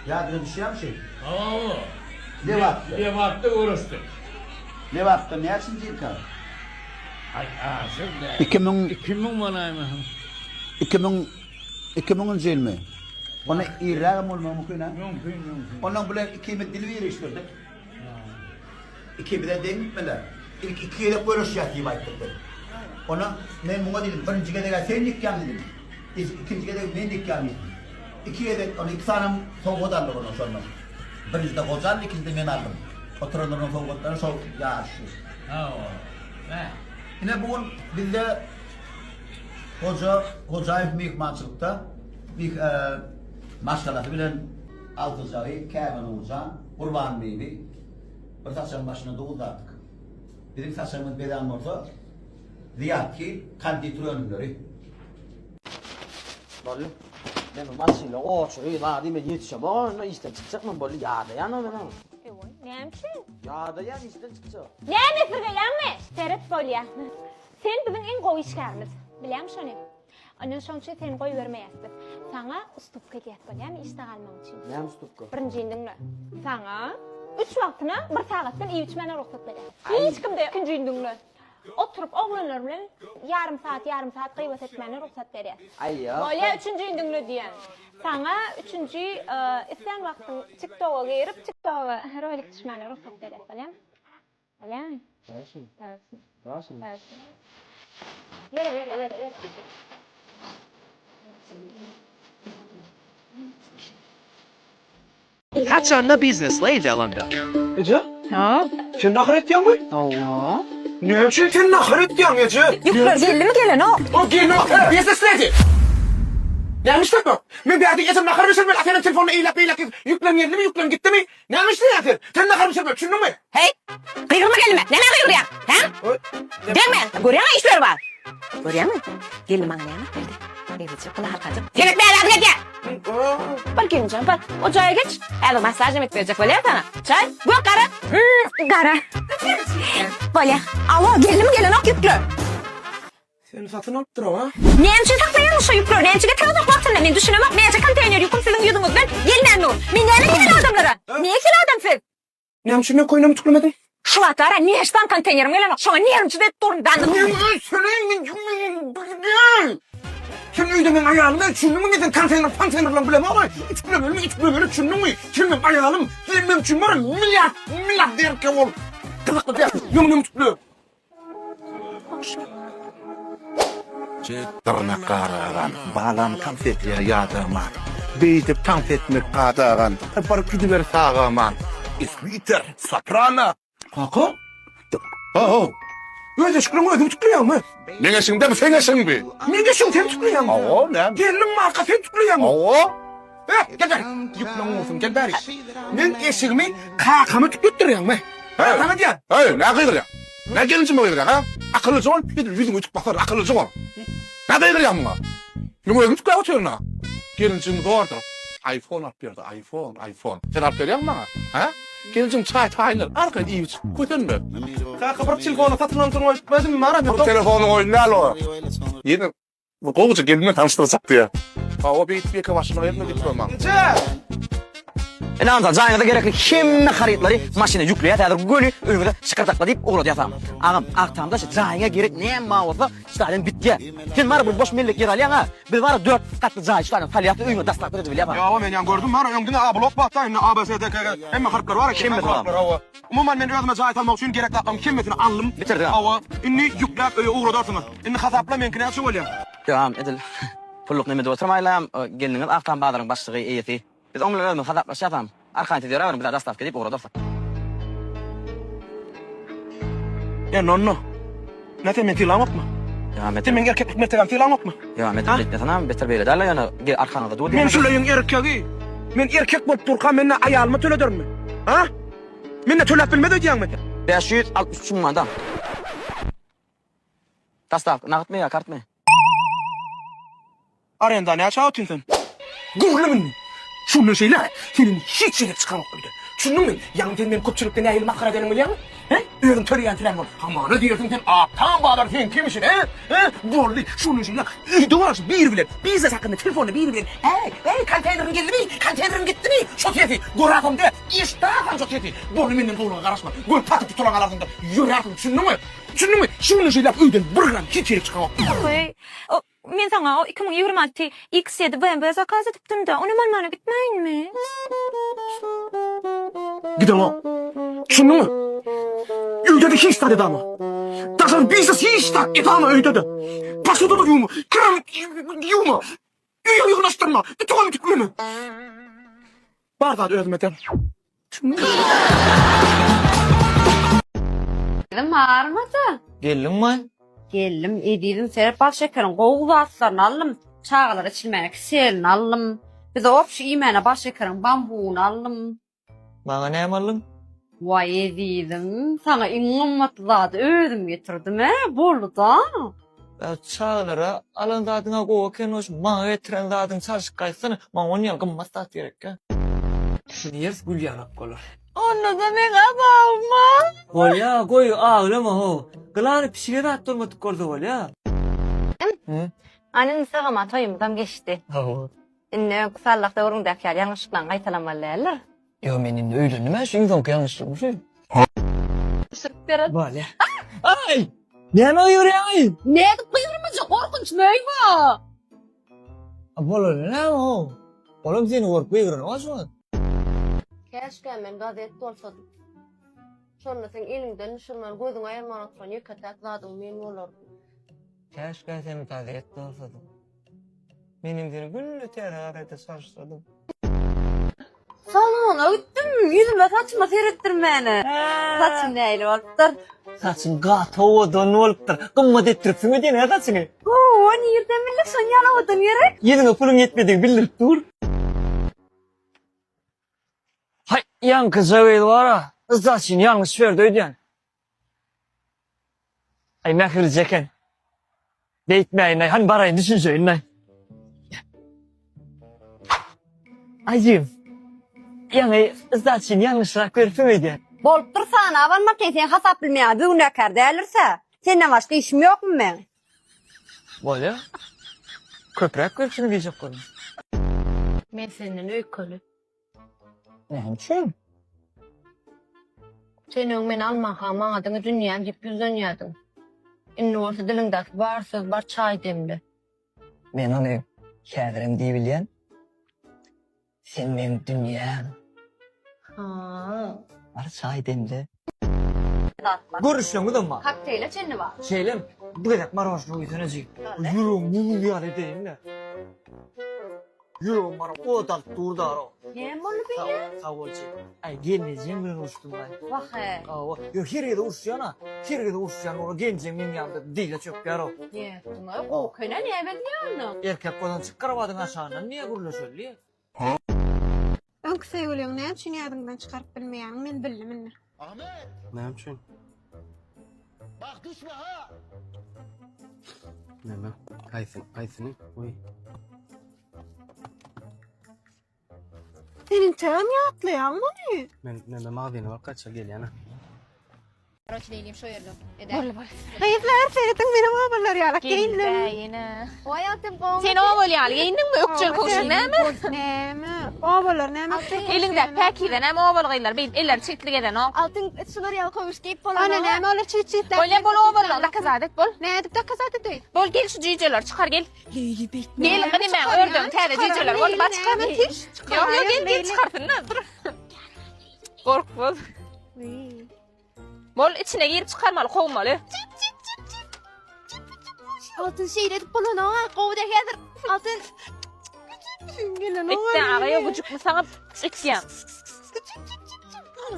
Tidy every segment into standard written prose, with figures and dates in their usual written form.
Ya bir düşüyor şey. Oo. Levattı. Levattı uğraştı. Levattı ne için değil kan? Ay aslında. 2000 manayım. 2000 yıl mı? Ona İrağım olma mümkün ha? Mümkün. Onun bile 2000 dil veriştirdik. 2000'de değil mi? İlk 2 yıllık bölüş yatıyı baktık. Ona ben buna dedim, birinci kere sen dikkan dedim. İkinci kere ben dikkan dedim. 2 yıllık, onu 2 tane soğuk aldık onu sonra. Birinci de Kozan, ikinci de ben aldım. Oturanların soğuklarını soğuk yağışlı. Ne? Yine bugün bizde Hocaev mihmançılıkta bir maşgalası bilen Altızağı, Kâmen Oğuzhan, Kurban Bey'i bir taşların başına doğdu artık. Bizim taşlarımız beden orta Ziyadki kanditürönleri. Bolli. Ben maçıyla oçuyu daha değil mi yetişe bana işte çıkacak mı bolli yağda yana ben ama. Näçe? Yağda ya işte çıkacak. Näme firgelenme? Seret bolýa. Sen bizim en gowy işgärimiz. Bilýärmi şonu? Ondan şonça sen goý bermeýäsdir. Saňa ustup kelýär bolýarmy işde galmaň üçin. Ne mustupka? Birinjiňdiňle. Saňa 3 wagtyna 1 sagatdan iyi içmene ruhsat berýär. Hiç kimde ikinjiňdiňle. Oturup oğlanlar bilen yarım saat gıybet etmene ruhsat berýär. Ay ya. Bolýa üçinjiňdiňle diýen. Saňa üçünji isen wagtyň TikTok'a girip TikTok'a rolik düşmene ruhsat berýär bolýarmy? Bolýarmy? Başım. Täsin. Başım. Täsin. Ver. That's on the business lay Delanda. Ece? Ha? Sen nakar ettiyan mı? Allah. Ne için sen nakar ettiyan Ece? Yuklar geldi mi gelen o? O gelin o. Business lady. Neymiş bak? Ben bir adı yetim nakar mısın? Ben senin telefonunu eylak yüklem geldi mi yüklem gitti mi? Neymiş ne yatır? Sen nakar mısın? Şunu mu? Hey! Kıyrılma gelme. Ne kıyrıl ya? Ha? Gelme. Görüyor musun işler var? Görüyor musun? Gelin bana ne yapayım? Evet, çok kılar kalacak. Yemek bir adam gel. Bak gelin canım bak. Ocağa geç. Hadi masaj yemek verecek böyle ya sana. Çay. Bu kara. Kara. Böyle. Allah gelin mi gelen o yüklü. Sen satın alıp dur ha? Neyse taklayın şu yüklü. Neyse getirdik vaktinde. Ne düşünemem. Neyse konteyner yüküm sizin yudunuzdan. Gelin onu. Minnenin gelin adamlara. Niye kira adamsın? Neymiş ben koyuna mı tukulmadın? Şu atara niye işten konteynerim gelen o. Şuna niye yarımcı da durun dandım. Sen öydümün ayağını çündün mü gidin konteynerle bilem ama üç bölümü çündün mü? Şimdi ayağım bilmem için var milyar der ki ol. Kızıklı der. Yumunu tutlu. Tırnak karagan, balan konfetler yağdırman. Beydip konfetmek kadagan, barıp gidiver sağaman. İsmiter, soprano. Kaka? Oh, Öyle şıkkırın ödüm tutluyor mu? ne geçin de mi sen geçin bi? Ne geçin sen tutluyor mu? Oo, ne? Gelin marka sen tutluyor mu? Oo, Gel. Yıklan olsun gel bari. Ben eşiğimi kakamı tutturuyor mu? Tamam diyen. hey, ne kıydır ya? Ne gelinci mi kıydır ya ha? Akıllı çoğun, bir de yüzünü tut bakar, akıllı çoğun. Ne kıydır ya mı? Yumuğunu tutluyor oturuyor na. Gelinci mi doğrudur? iPhone at bir de, iPhone. Sen at veriyor musun bana? Ha? Gelinci çay taynır, arkaya iyi koydun mu? Kaka bırak telefonu satın sonra etmedin mi? Aram Bu yok. telefonun oyunu ne alo? Yeni bu kovucu gelinle tanıştıracak diye. O bir kavaşına yerine getirmem. Gece. Ne anladın? Zayıfda gerekli kim haritleri maşine yüklüye tadır gölü önüne çıkartakla deyip uğradı yatam. Ağam aktamda zayıfa gerek ne mağazda stadyum bitti. Sen var bu boş millet yer alyan ha. Bir var 4 katlı zayıf stadyum faaliyyatı önüne dastak verdi bile yapar. Ya men yan gördüm var öngüne blok batta inne ABS'de emma harplar var Kim bilir abi? Umuman men ödeme zayıf almak için gerekli akam kimmetini alım. Bitirdi ha. Hava inni yüklep uğradı ortama. İnne hasapla men kine şu oluyor. Devam edil. Pulluk nemede oturmayla gelinin aktam bağların başlığı eyeti. Biz onlarla hasaplaşa yapam. Arkayı diyor ama bir daha dastak edip uğradı ortak. Ya nonno. Ne temen tilamak mı? Devam et. Temen erkeklik metegan tilamak mı? Devam et. Tamam beter böyle derler yani arkana da dur. Men şulayın erkeği. Men erkek bolup turka menne ayalımı töledir mi? Ha? Menne tölep bilmedi diyen mi? 563 adam. Dastak nakit mi ya kart mı? Arenda ne aşağı atın sen? Gurlumun. Şunun şeyler senin hiç şeyler çıkarmak öyle. Şunun mu? Yan benim köpçülükte ne ayıl makara denin biliyor musun? He? Öğren töreyen tren var. Ama ne diyorsun sen? Tam bağlar sen kimsin he? He? Bolli şunun şeyler. İyi doğarsın bir bilen. Biz de sakın telefonla bir bilen. Hey konteynerin geldi mi? Konteynerin gitti mi? çöketi. Gorakım de, iştahım çöketi. Bunu menden buluna karışma. Gol patıp tutulan alardın da yüreğim, düşündün mü? Düşündün mü? Şunu şeylep öyden bir gram hiç gerek çıkamam. Koy. Men sana 2026 X7 BMW zakaz etipdim de, onu malmana gitmeyin mi? Gidemem. Düşündün mü? Öyde de hiç tadı ama. Taşan biznes hiç tadı edama öyde de. Pasoda da yumu, kram yumu. Üye yığınlaştırma, tuğanı tükleme. Barda ödmeden. Dedim ağırmadı. Gelin mi? Geldim ediydim serap bal şekerin qoğulu aslarını aldım. Çağlar içilmeyek selini aldım. Bir de opşu imene bal şekerin bambuğunu aldım. Bana ne yapalım? Vay ediydim. Sana inanmadı zaten ödüm getirdim Bolu da. Çağlara alan dadına koyarken hoş bana getiren dadın çarşı kaysana. Bana onu yalgınmaz da gerek ya. Niyaz gül yanak olur. Onu da ben adamma. Gol ya koy ağlama ho. Kılar pişire de attırmadık orada gol ya. Annen sağama toyumdan geçti. İnne kısallakta orun dakar yanlışlıkla kaytalanmalılar. Yo menin öyle nime şu insan yanlışlıkmış. Sırtlara. Böyle. Ay! Ne oluyor ya? Ne kıyırmacı korkunç meyve. Bolon ne o? Oğlum seni korkuyor ne olsun? Keşke ben gazet olsadım. Sonra sen elinden nişanlar gözün ayırmana sonra yıkatak zaten men olurdu. Keşke sen müteahhit olsaydın. Benim seni güllü terharete saçladım. Sana onu öttüm yüzüme saçma seyrettir beni. Saçım neyle oldur. Saçın gata odan olup kımmat ettirip mi diye ne saçını? Oo, nereden bilirsin yalamadın yere? Yedin pulun yetmedi bildirip dur. Hay yan kıza ver var ha. Saçın yanlış verdi ödyen. Ay mehir zeken. Deyitmeyin ay hani barayın düşünceyin ay. Ayım. Yani saçın yanlışlık verip mi diye. Bolup dursana avanmak sen hasap bilmeyen bir unakar değerlirse. Senden başka işim yok mu ben? Böyle. Köprek görsün diyecek konu. Ben senin öykülü. Ne için? Senin men alma hama adını dünyam gibi yüzden yadım. İnne olsa dilinde var söz var çay demli. Ben onu kâdirim diyebilyen. Sen benim dünyam. Ha. Var çay demli. Bak. Görüşüyorum da mı? Kakteyle çenli var. Şeylem, bu kadar maravaşlı uyutanacak. Yürüyorum, bunu bir hale değil mi? Yürüyorum bana, o da durdu ara. Ne bunu bir Sağ ol çek. Ay gelmeyeceğim ben uçtum ben. Bak he. Yok her yerde uçacağına, her yerde uçacağına ona geleceğim benim yanımda değil de çok yaro. Ne? Buna o köne ne bekliyorsun? Erkek kodan çıkarabadın aşağıdan niye gurula söylüyor? Öňkü söýgüliň näme üçin ýadymdan çykaryp bilmeýän men bildim. Ahmet! Ne için? Bak düşme ha! Neme? Kaysını? Oy. Senin çağın ýatlaýan mı? Neme mağdini var kaça gel yana. Roçleyim şu yerden. Hayırlar seyretin benim oğullar ýalak geyindim. Yine. O hayatım bu. Sen o böyle al, giyindin mi? Ökçül koşun, ne mi? Näme? Oğullar näme? Elinde pekiden hem o böyle bir eller çitli geden o. Altın sular ýaly koýuş geyip bolan. Ana näme olar çit. Böyle bol o böyle da kazadet bol. Ne dip dakazat edey. Bol gel şu cüceler çıkar gel. Leyli bek. Gel hadi ben ördüm tane cüceler bol bak çıkar. Yok gel çıkartın ne dur. Kork bol. Bol içine girip çıkarmalı kovmalı. Altın seyredip bolan o gowda gedir. Altın. Bitti ağaya bucuk mu sana içeceğim.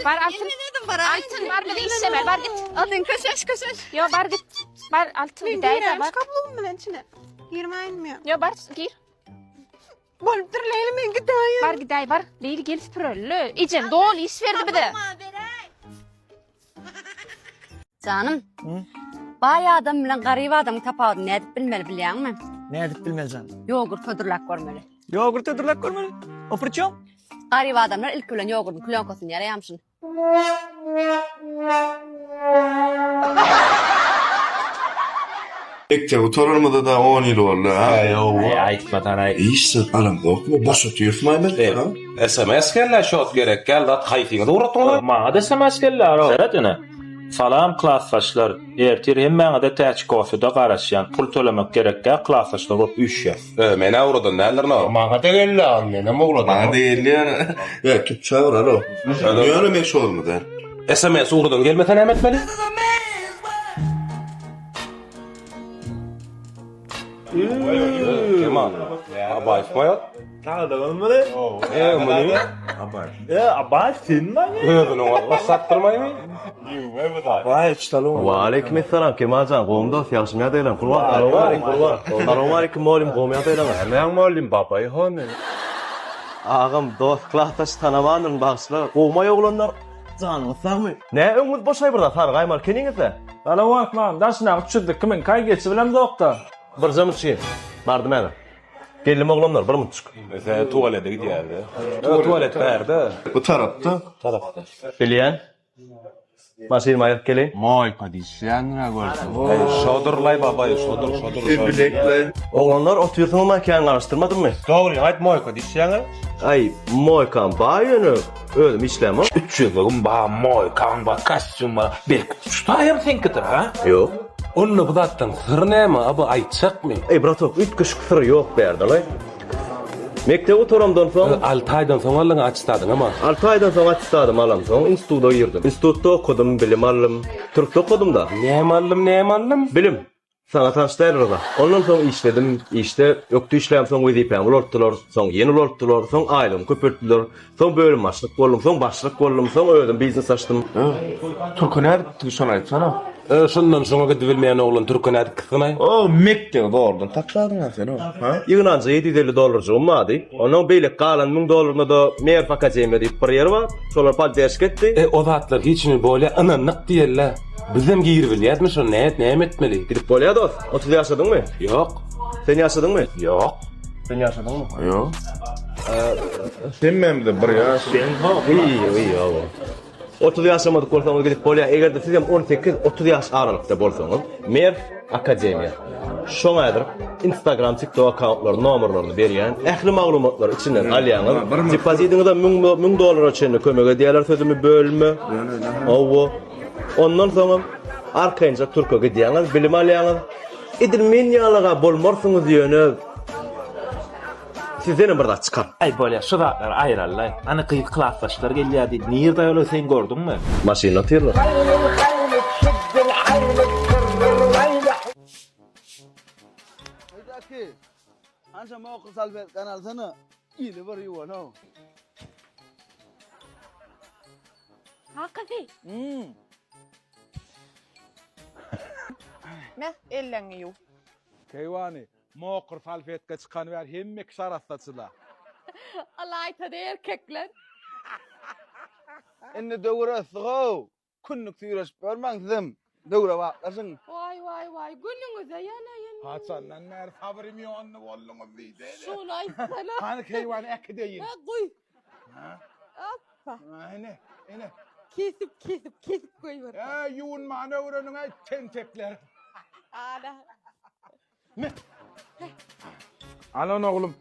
Var altın. Altın var bir de işleme var git. Altın köşeş. Yo var git. Var altın bir de var. Kablom bilen içine. Girmeýin. Yo var gir. Bolup dur Leyli men gidaýyn. Var giday var. Leyli gel süpüröllü. İcen dol iş verdi bir de. Canım. Bayağı adam bilen garibi adamı tapağını ne edip bilmeli biliyor musun? Ne edip bilmeyeceksin? Yoğurt ködürlük görmeli. Yoğurt ödürlük görmeli. O fırçam. Garibi adamlar ilk gülen yoğurdun klonkosunu yarayamışsın. Ekte torarmada da 10 yıl oldu ha. Aytmadan ay. İşte alam korkma boş otuyorsun ben. SMS gelle şot gerek gel lat kayfini de uğratmalar. Mağa da SMS geller o. Seretine. Salam klassdaşlar. Ertir hemmeňe de täç kofeda garaşýan pul tölemek gerek gel klassdaşlar bolup üşýär. Mene uradan nälerni? Mağa da geldi annene mi uğradı? Bana değil yani. Ya tüp çağır alo. Dünyanı meşhur olmadı. SMS uradan gelmesen emetmeli. Kemal. Abay ismayat. Sağda olmadı. Muni. Abay sen mi? Bunu Allah sattırmayı. Vay çtalım. Waalaikum salam Kemalcan. Gomda yaxşymya deylen. Kurban. Assalamu alaykum molim gomya deylen. Hemen molim babay hone. Ağam dost klassdaş tanamanın bağışlar. Gomay oglanlar canı sağmı? Ne öňüz boşay burada sarı gaýmal keniňizle. Ala wakman daşna uçurdik kimin kay geçi bilen doktor. Bir jamy çy. Bardım äle. Geldim oglanlar bir mutçuk. Mesela tuvalete gidiyordu. Tuvalet nerede? Bu tarafta. Bilýän. Maşyn maýyk gelin. Moy padişyan ne gördüm. Şodurlay babay, şodur. Bilekle. Oglanlar oturýarsyň makan garaşdyrmadymmy? Doğru, hayt moy padişyan. Ay, moy kan baýyny. Ölüm işlemi. 3 yıllık ba moy kan ba kostyum ba. Belki tutayım sen kıtır ha? Yok. Onu bu zattan sır ne mi? Abi aytsak mı? Ey bratok, üç kış kısırı yok berdalay. Mektebi oturamdan soň 6 aydan soň alňa açdadın ama. 6 aydan soň açsadım alam soň institutda girdim. Institutda okudum, bilim aldım. Türkçe okudum da. Ne malım? Bilim. Sana tanıştırırlar. Ondan soň işledim. İşte yoktu işlem soň wezipem ulotdular. Soň ýeni ulotdular. Soň aýlym köpürtdiler. Soň bölüm başlyk boldum. Soň başlyk boldum. Soň özüm biznes açdym. Türküner tuşan aytsana. Şundan soňa gidip bilmeýän oglan türküne kysynay. O Mekke'de doğrudan takladın sen o. Ha? Ýygnancı $750 ummadı. Onuň beýle galan $1000 da Merf Akademiýa diýip bir ýer bar. Şolar paldaş ketdi. O zatlar hiçini böyle ananlyk diýerler. Bizem giyir bilýärmi şo näme etmeli? Gidip bolýar dost. 30 ýaşadyňmy? Yok. Sen ýaşadyňmy? Yok. Sen ýaşadyňmy? Yok. Sen memde bir ya. İyi ýa. 30 ýaşamadyk bolsaňyz gidip bolýar. Egerde siz hem 18-30 ýaş aralykda bolsaňyz, Merf Akademiýa. Şoňadyr Instagram, TikTok accountlaryny, nomerlaryny berýän. Ähli maglumatlar içinden alýaňyz. Depozitiňizde $1000 çenli kömek edýärler sözümi bölme. Owo. Ondan soň arkaýynça Türkiýe gidýäňiz, bilim alýaňyz. Edilmeýän ýalyga bolmarsyňyz ýöne sizden birde çıkar. Ay böyle şu zatlar ayrarlar. Ana kıyık klassdaşlar gelýärdi. Nirde öyle sen gördünmi? Maşyna tyrlar. Haydaki. Ança mawqif salbet kanal sana. İli bir yuwa no. Hakikaten. Ne elleňi ýuw. Keywani moqur salfetke çıkan wer hemme şaraftaçylar. Allah aytady erkekler. Indi döwre sıgaw. Künnük süýreş bermeňizim. Döwre wagtlasyň. Vay günüňize yana. Haçandan mer favorim ýonny bolluňyz diýdi. Şunu aytsana. Hani keywani äkideýin. Goy. Ha? Ene. Kesip koyuver. Ýuwun many öwreniň tentekler. Ana. Alon oglum.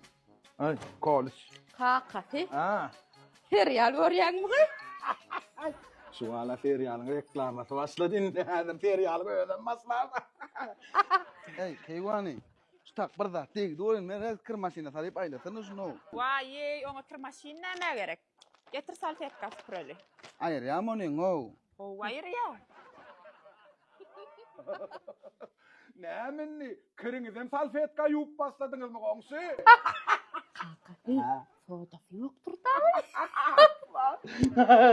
Ay, kolis. Hakikaten. Ha. Serial görýänmi? Şu ala serialın reklaması başladı. Adam serial böyle maslar. Ey keywani. Stak bir zat tek doýan men kir maşyna salyp aýlasyny şunu. Vay, ona kir maşyna näme gerek? Getir salfetka süpüreli. Aýr ýamonyň o. O wayr ya. Nämenni? Kiriňizden salfetka ýuwup başladyňyzmy goňsy? Fotoğraf yoktur da.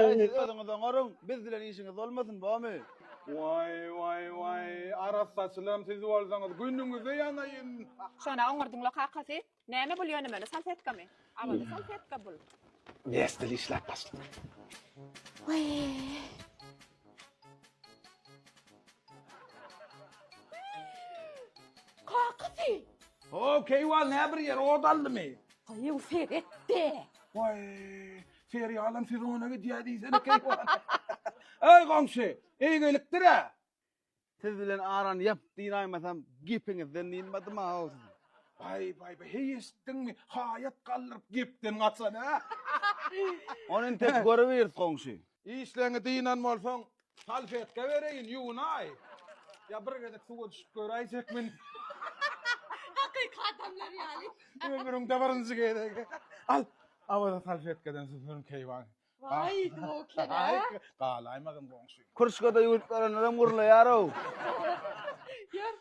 Özüňizden gorun. Biz bilen işiňiz bolmasyn bamy? Vay. Arassaçylarym siz bolsaňyz günüňize ýanaýyn. Şona oňurdyňlar hakysy. Näme bolýany meni salfetkamy? Ama salfetka bul. Nesdil işläp başladı. Hakikaten. Keýwan näbir ýer odaldymy? Haýy seyretdi. Vay, serialym siz ona gidýär diýsene keýwan. Ey goňşy, eýgelikdir ha. Siz bilen aran yap dinaymasam gipinizden inmadım ha. Bay, heyestin mi? Hayat kaldırıp giptin atsana. Onun tek görüveriz komşu. İşlerini dinan olsan talfetke vereyin yunay. Ya bir gedek suğa düşüp göraycek min. Hakikat adamlar yani. Ömrüm davarınızı gerek. Al. Avada talfetkeden süpürün keyvan. Vay doklara. Qalaymagan komşu. Kurşkada yurtlara neden kurla yaro? Yer